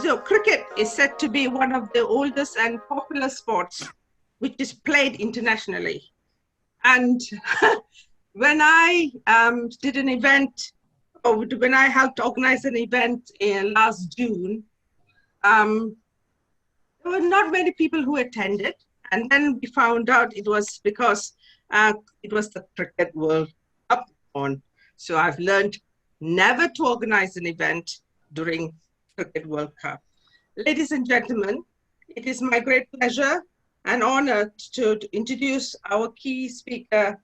So cricket is said to be one of the oldest and popular sports which is played internationally. And when I did an event, or when I helped organize an event in last June, there were not many people who attended. And then we found out it was because it was the Cricket World Cup on. So I've learned never to organize an event during Cricket World Cup. Ladies and gentlemen, it is my great pleasure and honor to introduce our key speaker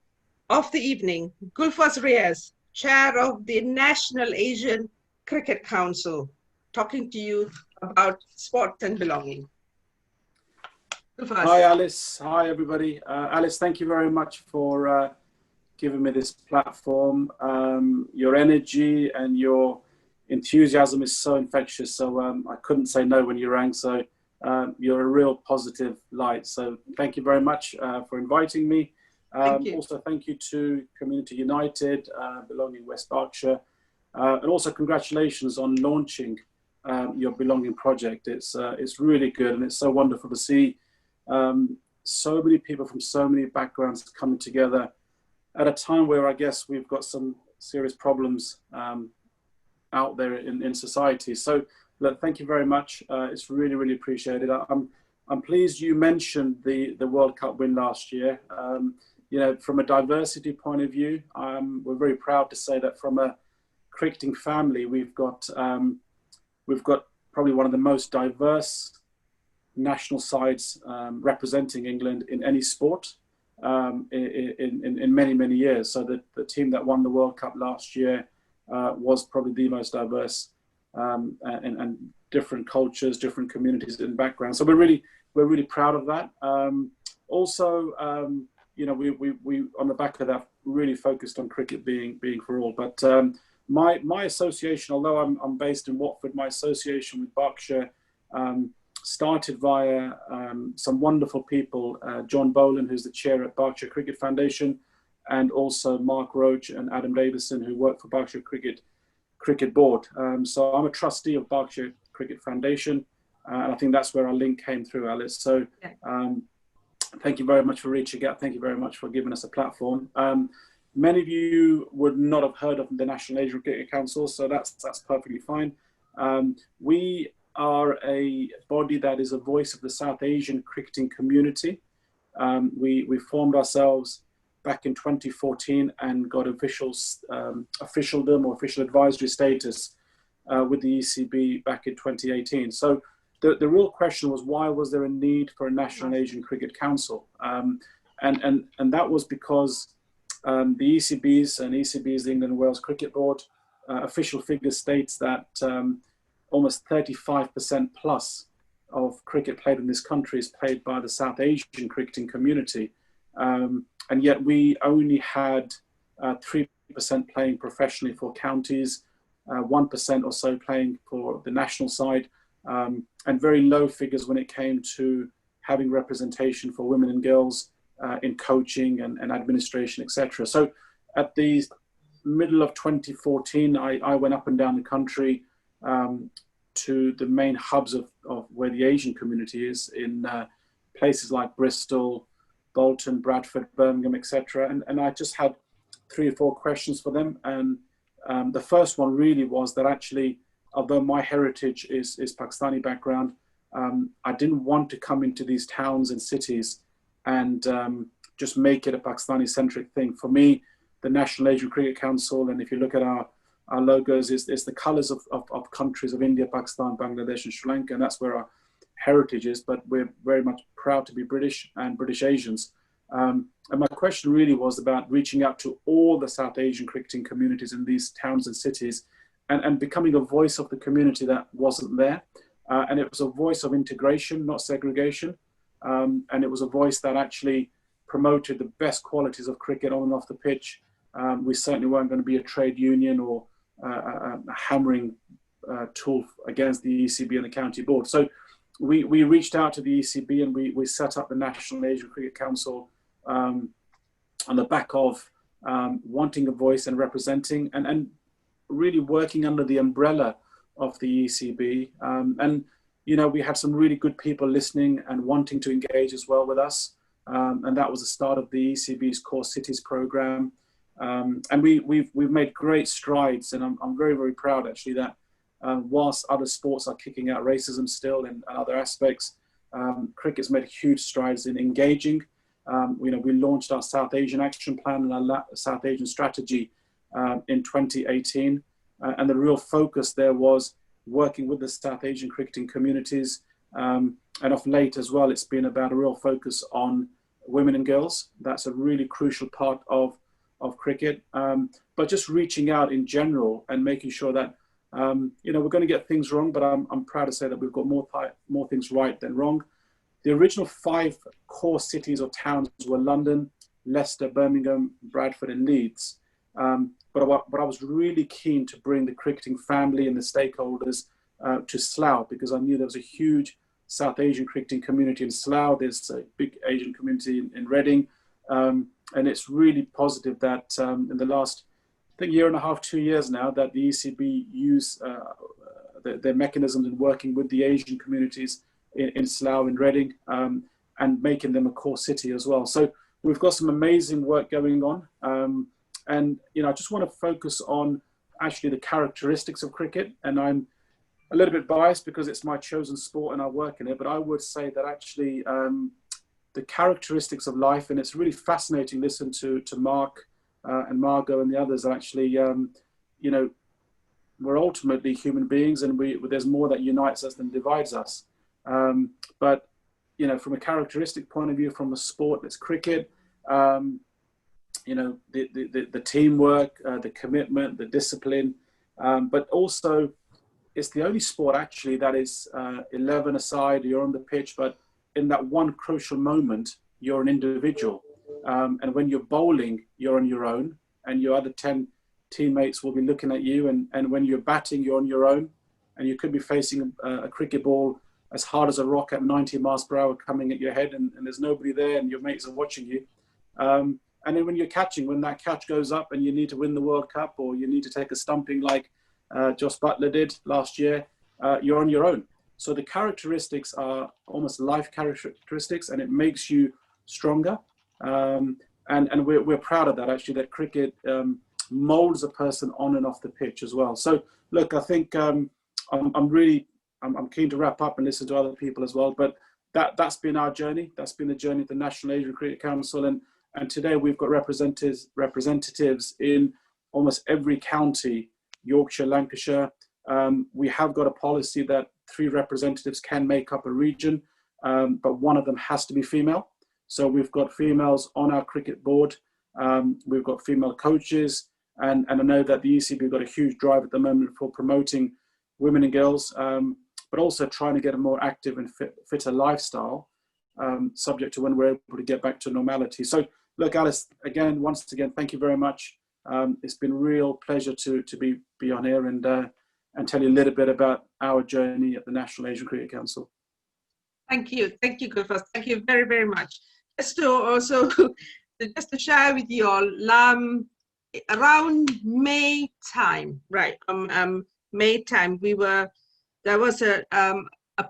of the evening, Gulfraz Riaz, Chair of the National Asian Cricket Council, talking to you about sports and belonging. Gulfraz. Hi, Alice. Hi, everybody. Alice, thank you very much for giving me this platform. Your energy and your enthusiasm is so infectious. So I couldn't say no when you rang. So you're a real positive light. So thank you very much for inviting me. Also, thank you to Community United, Belonging West Berkshire. And also congratulations on launching your Belonging project. It's really good, and it's so wonderful to see so many people from so many backgrounds coming together at a time where I guess we've got some serious problems out there in society. So look, thank you very much. It's really, really appreciated. I'm pleased you mentioned the World Cup win last year. You know, from a diversity point of view, we're very proud to say that from a cricketing family, we've got probably one of the most diverse national sides representing England in any sport in many, many years. So the team that won the World Cup last year was probably the most diverse and different cultures, different communities and backgrounds. So we're really proud of that. Also, you know, we on the back of that really focused on cricket being for all. But my association, although I'm based in Watford, my association with Berkshire started via some wonderful people, John Boland, who's the chair at Berkshire Cricket Foundation, and also Mark Roach and Adam Davison, who work for Berkshire Cricket Board. So I'm a trustee of Berkshire Cricket Foundation, and I think that's where our link came through, Alice. So thank you very much for reaching out. Thank you very much for giving us a platform. Many of you would not have heard of the National Asian Cricket Council, so that's perfectly fine. We are a body that is a voice of the South Asian cricketing community. We formed ourselves back in 2014 and got officialdom or official advisory status with the ECB back in 2018. So the real question was, why was there a need for a National Asian Cricket Council? And that was because the ECB's, the England and Wales Cricket Board, official figure states that almost 35% plus of cricket played in this country is played by the South Asian cricketing community. And yet we only had 3% playing professionally for counties, 1% or so playing for the national side, and very low figures when it came to having representation for women and girls in coaching and administration, etc. So at the middle of 2014, I went up and down the country to the main hubs of where the Asian community is in places like Bristol, Bolton, Bradford, Birmingham, etc. And I just had 3 or 4 questions for them. And the first one really was that actually, although my heritage is Pakistani background, I didn't want to come into these towns and cities and just make it a Pakistani-centric thing. For me, the National Asian Cricket Council, and if you look at our logos, is the colours of countries of India, Pakistan, Bangladesh and Sri Lanka, and that's where our heritage is, but we're very much proud to be British and British Asians. And my question really was about reaching out to all the South Asian cricketing communities in these towns and cities and becoming a voice of the community that wasn't there. And it was a voice of integration, not segregation. And it was a voice that actually promoted the best qualities of cricket on and off the pitch. We certainly weren't going to be a trade union or a hammering tool against the ECB and the county board. So we reached out to the ECB and we set up the National Asian Cricket Council on the back of wanting a voice and representing and really working under the umbrella the ECB. And, you know, we had some really good people listening and wanting to engage as well with us. And that was the start of the ECB's Core Cities program. And we've made great strides, and I'm very, very proud actually that whilst other sports are kicking out racism still and other aspects, cricket's made huge strides in engaging. You know, we launched our South Asian Action Plan and our South Asian Strategy in 2018. And the real focus there was working with the South Asian cricketing communities. And of late as well, it's been about a real focus on women and girls. That's a really crucial part of cricket. But just reaching out in general and making sure that, you know, we're going to get things wrong, but I'm proud to say that we've got more things right than wrong. The original 5 core cities or towns were London, Leicester, Birmingham, Bradford, and Leeds. But I was really keen to bring the cricketing family and the stakeholders to Slough, because I knew there was a huge South Asian cricketing community in Slough. There's a big Asian community in Reading. And it's really positive that in the last, I think, year and a half, 2 years now, that the ECB use their mechanisms in working with the Asian communities in Slough and Reading, and making them a core city as well. So we've got some amazing work going on. And, you know, I just want to focus on actually the characteristics of cricket. And I'm a little bit biased because it's my chosen sport and I work in it, but I would say that actually the characteristics of life, and it's really fascinating listening to Mark and Margot and the others, are actually, you know, we're ultimately human beings, and there's more that unites us than divides us. But, you know, from a characteristic point of view, from a sport that's cricket, you know, the teamwork, the commitment, the discipline, but also it's the only sport actually that is 11 aside, you're on the pitch, but in that one crucial moment, you're an individual. And when you're bowling, you're on your own, and your other 10 teammates will be looking at you. And when you're batting, you're on your own, and you could be facing a cricket ball as hard as a rock at 90 miles per hour coming at your head, and there's nobody there, and your mates are watching you. And then when you're catching, when that catch goes up and you need to win the World Cup, or you need to take a stumping like Joss Butler did last year, you're on your own. So the characteristics are almost life characteristics, and it makes you stronger. And we're proud of that, actually, that cricket molds a person on and off the pitch as well. So look, I think I'm keen to wrap up and listen to other people as well. But that's been our journey. That's been the journey of the National Asian Cricket Council. And today we've got representatives in almost every county, Yorkshire, Lancashire. We have got a policy that 3 representatives can make up a region, but one of them has to be female. So we've got females on our cricket board. We've got female coaches. And I know that the ECB have got a huge drive at the moment for promoting women and girls, but also trying to get a more active and fitter lifestyle, subject to when we're able to get back to normality. So look, Alice, once again, thank you very much. It's been a real pleasure to be on here and tell you a little bit about our journey at the National Asian Cricket Council. Thank you, Gulfraz. Thank you very, very much. Just to share with you all, around May time, right? May time, there was a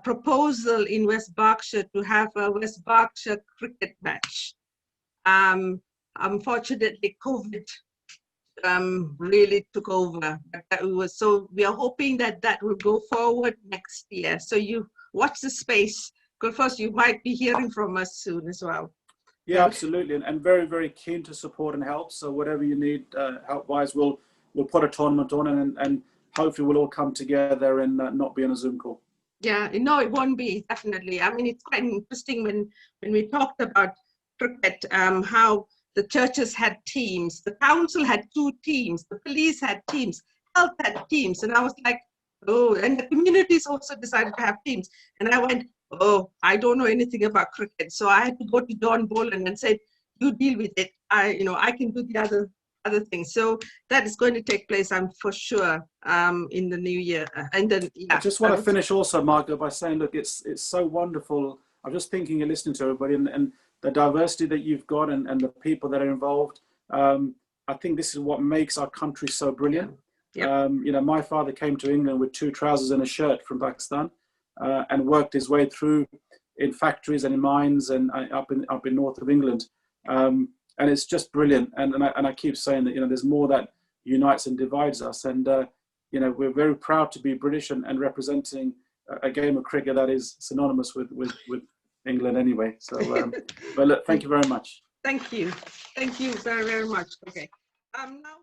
proposal in West Berkshire to have a West Berkshire cricket match. Unfortunately, COVID really took over. So we are hoping that will go forward next year. So you watch the space. Gulfraz, you might be hearing from us soon as well. Yeah, absolutely, and very, very keen to support and help. So whatever you need help-wise, we'll put a tournament on, and hopefully we'll all come together and not be on a Zoom call. Yeah, no, it won't be, definitely. I mean, it's quite interesting when we talked about cricket, how the churches had teams, the council had 2 teams, the police had teams, health had teams, and I was like, oh, and the communities also decided to have teams, and I went, oh, I don't know anything about cricket, so I had to go to Don Boland and said, you deal with it. I can do the other things. So that is going to take place, I'm for sure, in the new year. And then, yeah. I just want to finish also, Margot, by saying, look, it's so wonderful. I'm just thinking and listening to everybody, and the diversity that you've got, and the people that are involved. I think this is what makes our country so brilliant. Yep. You know, my father came to England with 2 trousers and a shirt from Pakistan, and worked his way through in factories and in mines and up in north of England. And it's just brilliant. And I keep saying that, you know, there's more that unites and divides us. And, you know, we're very proud to be British and representing a game of cricket that is synonymous with England anyway. So, but look, thank you very much. Thank you. Thank you very, very much. Okay. Now